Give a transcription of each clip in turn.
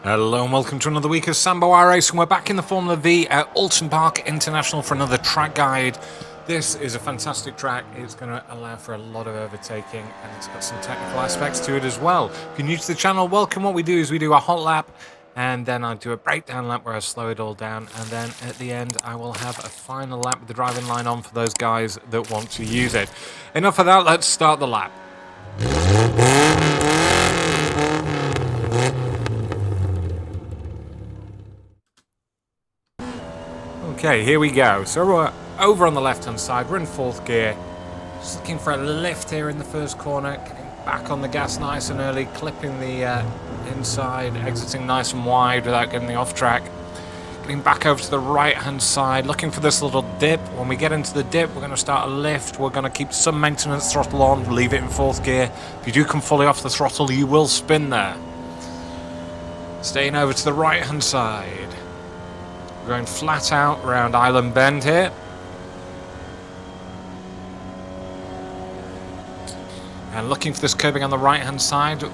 Hello and welcome to another week of Sambo iRacing. We're back in the Formula Vee at Oulton Park International for another track guide. This is a fantastic track. It's going to allow for a lot of overtaking and it's got some technical aspects to it as well. If you're new to the channel, welcome. What we do is we do a hot lap and then I do a breakdown lap where I slow it all down, and then at the end I will have a final lap with the driving line on for those guys that want to use it. Enough of that, let's start the lap. Okay, here we go. So we're over on the left-hand side. We're in fourth gear. Just looking for a lift here in the first corner. Getting back on the gas nice and early. Clipping the inside. Exiting nice and wide without getting the off track. Getting back over to the right-hand side. Looking for this little dip. When we get into the dip, we're going to start a lift. We're going to keep some maintenance throttle on. Leave it in fourth gear. If you do come fully off the throttle, you will spin there. Staying over to the right-hand side. Going flat out around Island Bend here. And looking for this curbing on the right hand side. And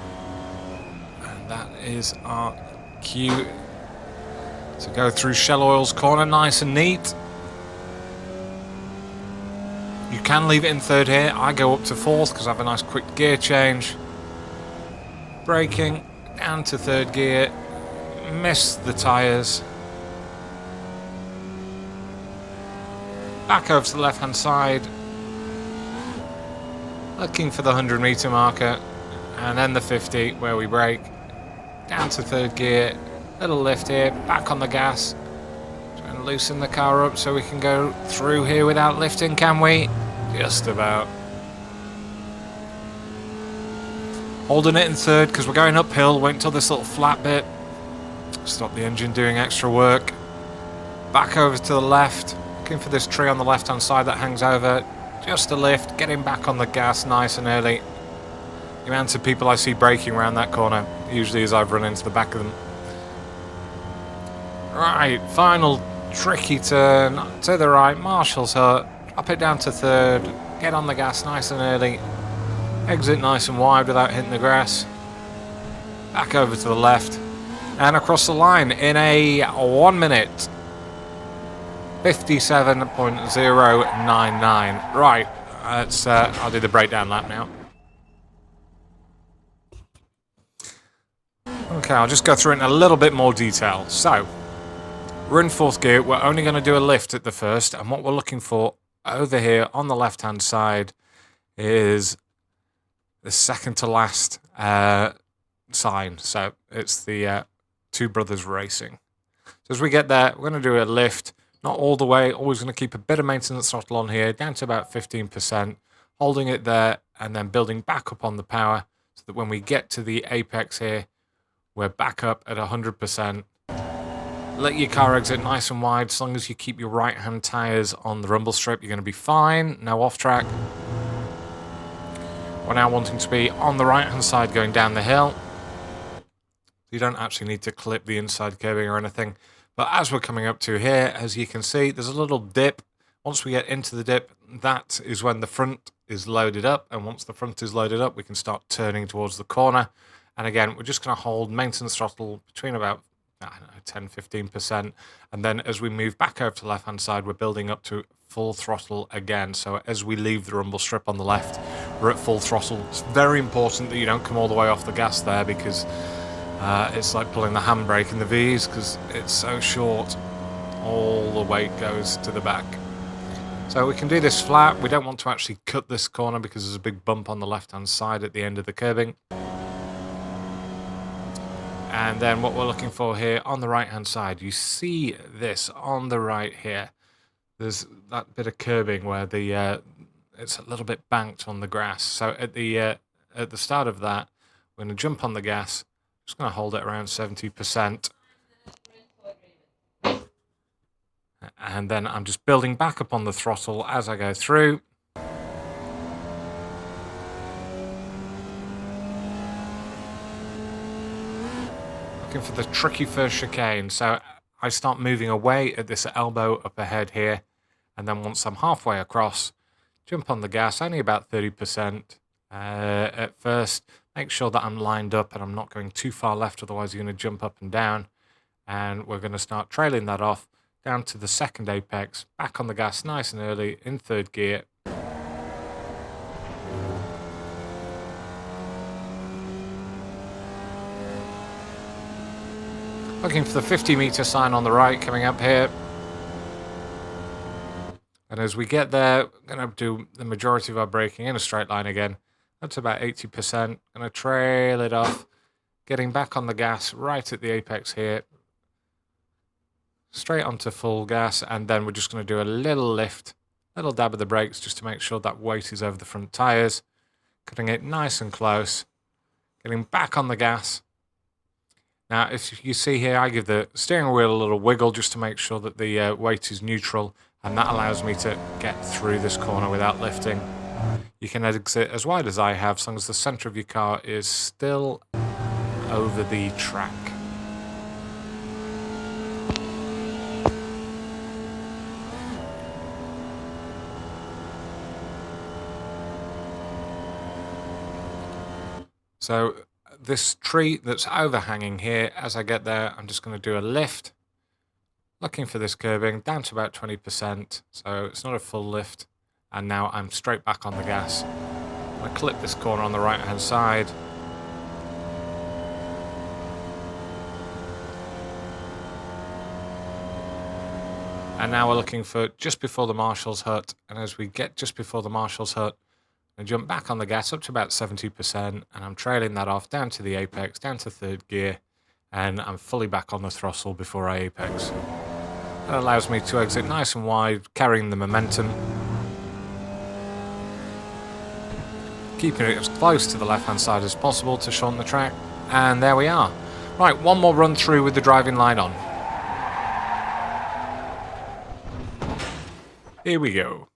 that is our cue to go through Shell Oil's corner, nice and neat. You can leave it in third here. I go up to fourth because I have a nice quick gear change. Braking down to third gear. Miss the tyres. Back over to the left-hand side, looking for the 100-meter marker, and then the 50 where we brake. Down to third gear, little lift here, back on the gas. Trying to loosen the car up so we can go through here without lifting, can we? Just about. Holding it in third because we're going uphill, wait until this little flat bit. Stop the engine doing extra work. Back over to the left. Looking for this tree on the left-hand side that hangs over. Just a lift, getting back on the gas nice and early. The amount of people I see braking around that corner, usually as I've run into the back of them. Right, final tricky turn to the right. Marshall's hut. Drop it down to third. Get on the gas nice and early. Exit nice and wide without hitting the grass. Back over to the left. And across the line in a 1 minute. 57.099. Right, I'll do the breakdown lap now. Okay, I'll just go through it in a little bit more detail. So, we're in fourth gear. We're only going to do a lift at the first, and what we're looking for over here on the left-hand side is the second to last sign. So, it's the Two Brothers Racing. So, as we get there, we're going to do a lift. Not all the way, always going to keep a bit of maintenance throttle on here, down to about 15%, holding it there, and then building back up on the power, so that when we get to the apex here, we're back up at 100%. Let your car exit nice and wide, as long as you keep your right-hand tyres on the rumble strip, you're going to be fine, no off-track. We're now wanting to be on the right-hand side going down the hill. You don't actually need to clip the inside curbing or anything. But as we're coming up to here, as you can see, there's a little dip. Once we get into the dip, that is when the front is loaded up. And once the front is loaded up, we can start turning towards the corner. And again, we're just going to hold maintenance throttle between about, I don't know, 10-15%. And then as we move back over to the left-hand side, we're building up to full throttle again. So as we leave the rumble strip on the left, we're at full throttle. It's very important that you don't come all the way off the gas there, because it's like pulling the handbrake in the V's because it's so short. All the weight goes to the back. So we can do this flat. We don't want to actually cut this corner because there's a big bump on the left-hand side at the end of the curbing. And then what we're looking for here on the right-hand side, you see this on the right here. There's that bit of curbing where the it's a little bit banked on the grass. So at the start of that, we're going to jump on the gas. Just going to hold it around 70%. And then I'm just building back up on the throttle as I go through. Looking for the tricky first chicane. So I start moving away at this elbow up ahead here. And then once I'm halfway across, jump on the gas, only about 30%. at first, Make sure that I'm lined up and I'm not going too far left, otherwise you're going to jump up and down. And we're going to start trailing that off down to the second apex, back on the gas nice and early in third gear. Looking for the 50-meter sign on the right coming up here. And as we get there, we're going to do the majority of our braking in a straight line again. That's about 80%. Going to trail it off, getting back on the gas right at the apex here. Straight onto full gas, and then we're just going to do a little lift, little dab of the brakes just to make sure that weight is over the front tyres. Cutting it nice and close, getting back on the gas. Now, if you see here, I give the steering wheel a little wiggle just to make sure that the weight is neutral, and that allows me to get through this corner without lifting. You can exit as wide as I have, as long as the centre of your car is still over the track. So this tree that's overhanging here, as I get there, I'm just going to do a lift. Looking for this curbing down to about 20%, so it's not a full lift. And now I'm straight back on the gas. I'm going to clip this corner on the right hand side. And now we're looking for just before the marshal's hut. And as we get just before the marshal's hut, I jump back on the gas up to about 70%, and I'm trailing that off down to the apex, down to third gear, and I'm fully back on the throttle before I apex. That allows me to exit nice and wide, carrying the momentum, keeping it as close to the left-hand side as possible to shorten the track, and there we are. Right, one more run through with the driving light on. Here we go.